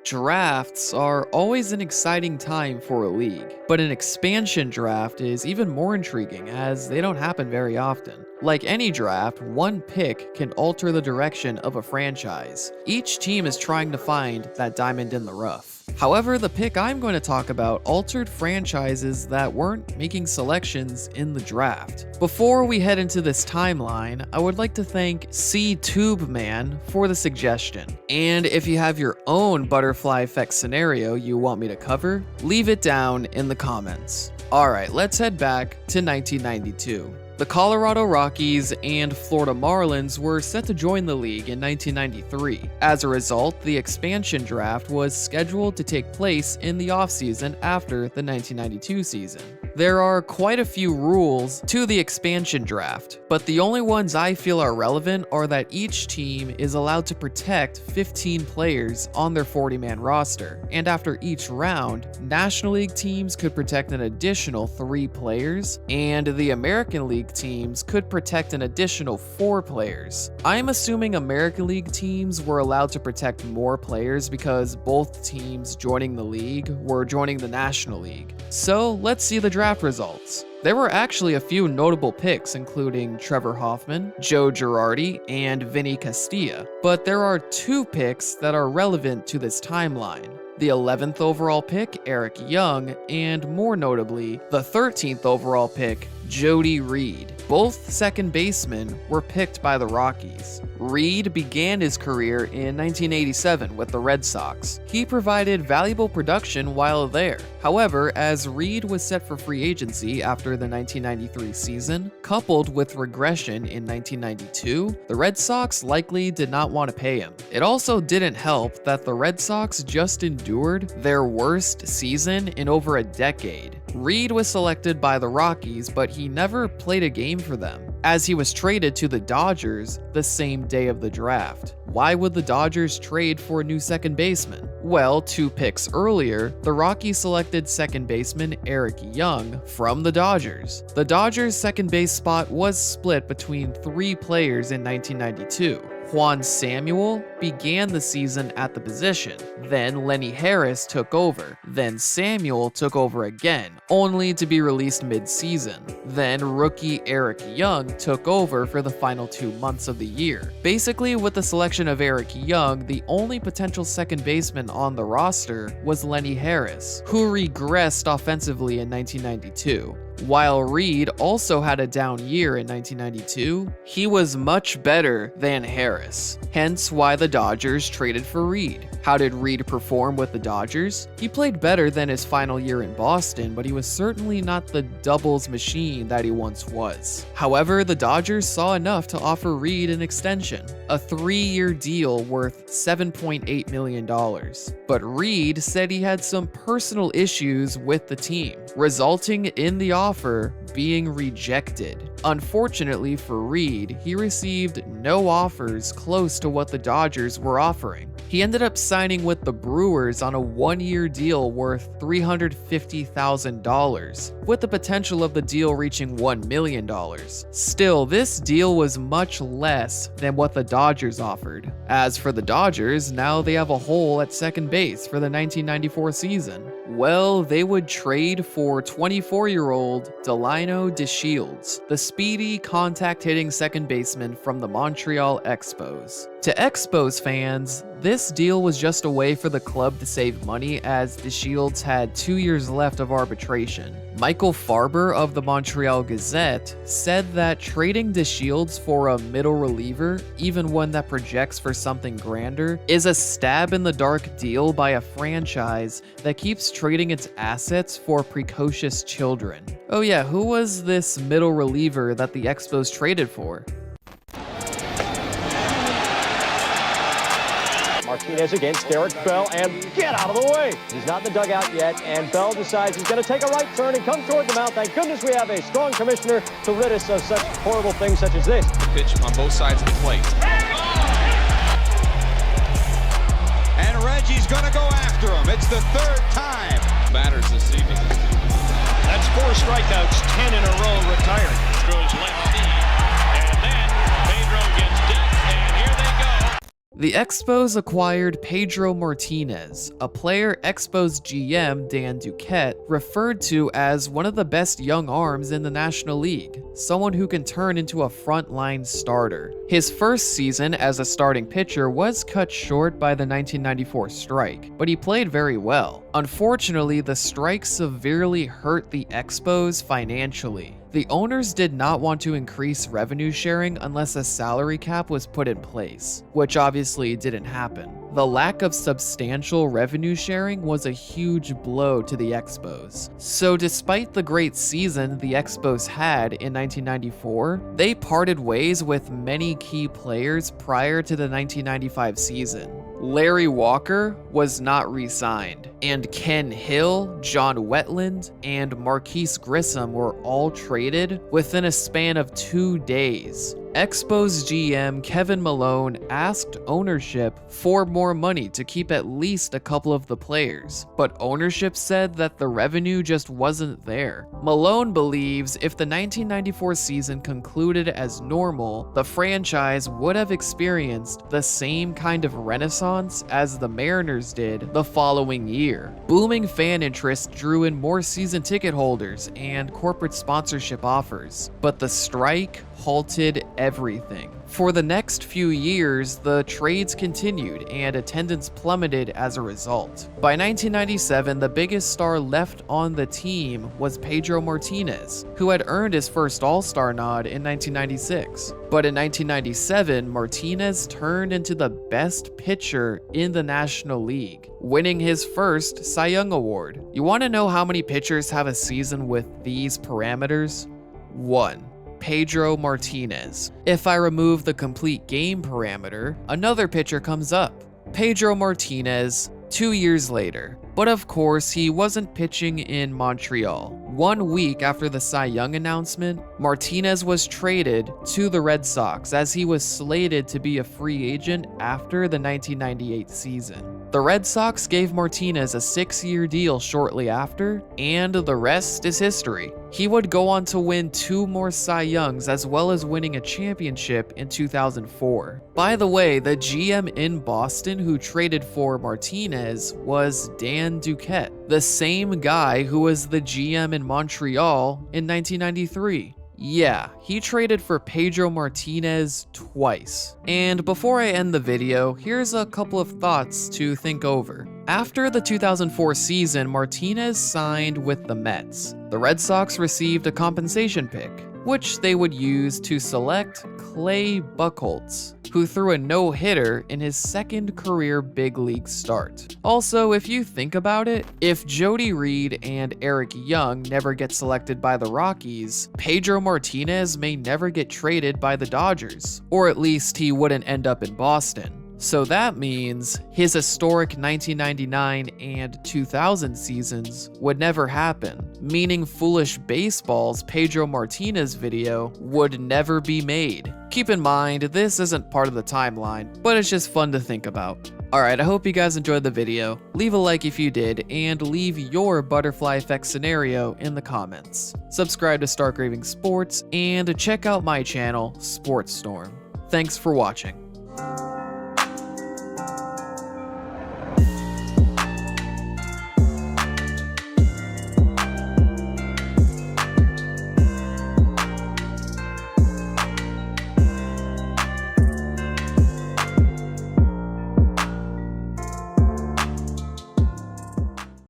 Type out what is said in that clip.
Drafts are always an exciting time for a league, but an expansion draft is even more intriguing as they don't happen very often. Like any draft, one pick can alter the direction of a franchise. Each team is trying to find that diamond in the rough. However, the pick I'm going to talk about altered franchises that weren't making selections in the draft. Before we head into this timeline, I would like to thank C-Tube-Man for the suggestion. And if you have your own butterfly effect scenario you want me to cover, leave it down in the comments. Alright, let's head back to 1992. The Colorado Rockies and Florida Marlins were set to join the league in 1993. As a result, the expansion draft was scheduled to take place in the offseason after the 1992 season. There are quite a few rules to the expansion draft, but the only ones I feel are relevant are that each team is allowed to protect 15 players on their 40-man roster, and after each round, National League teams could protect an additional 3 players, and the American League teams could protect an additional 4 players. I'm assuming American League teams were allowed to protect more players because both teams joining the league were joining the National League. So let's see the draft results. There were actually a few notable picks, including Trevor Hoffman, Joe Girardi, and Vinny Castilla, but there are 2 picks that are relevant to this timeline. The 11th overall pick, Eric Young, and more notably, the 13th overall pick, Jody Reed. Both second basemen were picked by the Rockies. Reed began his career in 1987 with the Red Sox. He provided valuable production while there. However, as Reed was set for free agency after the 1993 season, coupled with regression in 1992, the Red Sox likely did not want to pay him. It also didn't help that the Red Sox just endured their worst season in over a decade. Reed was selected by the Rockies, but he never played a game for them, as he was traded to the Dodgers the same day of the draft. Why would the Dodgers trade for a new second baseman? Well, 2 picks earlier, the Rockies selected second baseman Eric Young from the Dodgers. The Dodgers' second base spot was split between 3 players in 1992. Juan Samuel began the season at the position, then Lenny Harris took over, then Samuel took over again, only to be released mid-season. Then rookie Eric Young took over for the final 2 months of the year. Basically, with the selection of Eric Young, the only potential second baseman on the roster was Lenny Harris, who regressed offensively in 1992. While Reed also had a down year in 1992, he was much better than Harris, hence why the Dodgers traded for Reed. How did Reed perform with the Dodgers? He played better than his final year in Boston, but he was certainly not the doubles machine that he once was. However, the Dodgers saw enough to offer Reed an extension, a 3-year deal worth $7.8 million. But Reed said he had some personal issues with the team, resulting in the offer being rejected. Unfortunately for Reed, he received no offers close to what the Dodgers were offering. He ended up signing with the Brewers on a 1-year deal worth $350,000, with the potential of the deal reaching $1 million. Still, this deal was much less than what the Dodgers offered. As for the Dodgers, now they have a hole at second base for the 1994 season. Well, they would trade for 24-year-old Delino DeShields, the speedy, contact-hitting second baseman from the Montreal Expos. To Expos fans, this deal was just a way for the club to save money as DeShields had 2 years left of arbitration. Michael Farber of the Montreal Gazette said that trading DeShields for a middle reliever, even one that projects for something grander, is a stab-in-the-dark deal by a franchise that keeps trading its assets for precocious children. Oh yeah, who was this middle reliever that the Expos traded for? Martinez against Derek Bell, and get out of the way. He's not in the dugout yet, and Bell decides he's going to take a right turn and come toward the mound. Thank goodness we have a strong commissioner to rid us of such horrible things such as this. Pitch on both sides of the plate. And Reggie's going to go after him. It's the 3rd time. Batters this evening. That's 4 strikeouts, 10 in a row retired. Goes lefty, and then Pedro gets deep, and here they go. The Expos acquired Pedro Martinez, a player Expos GM Dan Duquette referred to as one of the best young arms in the National League, someone who can turn into a frontline starter. His first season as a starting pitcher was cut short by the 1994 strike, but he played very well. Unfortunately, the strike severely hurt the Expos financially. The owners did not want to increase revenue sharing unless a salary cap was put in place, which obviously didn't happen. The lack of substantial revenue sharing was a huge blow to the Expos. So despite the great season the Expos had in 1994, they parted ways with many key players prior to the 1995 season. Larry Walker was not re-signed, and Ken Hill, John Wetland, and Marquise Grissom were all traded within a span of 2 days. Expos GM Kevin Malone asked ownership for more money to keep at least a couple of the players, but ownership said that the revenue just wasn't there. Malone believes if the 1994 season concluded as normal, the franchise would have experienced the same kind of renaissance as the Mariners did the following year. Booming fan interest drew in more season ticket holders and corporate sponsorship offers, but the strike halted everything. For the next few years, the trades continued and attendance plummeted as a result. By 1997, the biggest star left on the team was Pedro Martinez, who had earned his first All-Star nod in 1996. But in 1997, Martinez turned into the best pitcher in the National League, winning his first Cy Young Award. You want to know how many pitchers have a season with these parameters? 1. Pedro Martinez. If I remove the complete game parameter, another pitcher comes up. Pedro Martinez, 2 years later. But of course, he wasn't pitching in Montreal. 1 week after the Cy Young announcement, Martinez was traded to the Red Sox as he was slated to be a free agent after the 1998 season. The Red Sox gave Martinez a 6-year deal shortly after, and the rest is history. He would go on to win 2 more Cy Youngs as well as winning a championship in 2004. By the way, the GM in Boston who traded for Martinez was Dan Duquette, the same guy who was the GM in Montreal in 1993. Yeah, he traded for Pedro Martinez twice. And before I end the video, here's a couple of thoughts to think over. After the 2004 season, Martinez signed with the Mets. The Red Sox received a compensation pick, which they would use to select Clay Buchholz, who threw a no-hitter in his second career big league start. Also, if you think about it, if Jody Reed and Eric Young never get selected by the Rockies, Pedro Martinez may never get traded by the Dodgers, or at least he wouldn't end up in Boston. So that means his historic 1999 and 2000 seasons would never happen, meaning Foolish Baseball's Pedro Martinez video would never be made. Keep in mind, this isn't part of the timeline, but it's just fun to think about. Alright, I hope you guys enjoyed the video. Leave a like if you did, and leave your butterfly effect scenario in the comments. Subscribe to Stark Raving Sports, and check out my channel, SportStorm. Thanks for watching.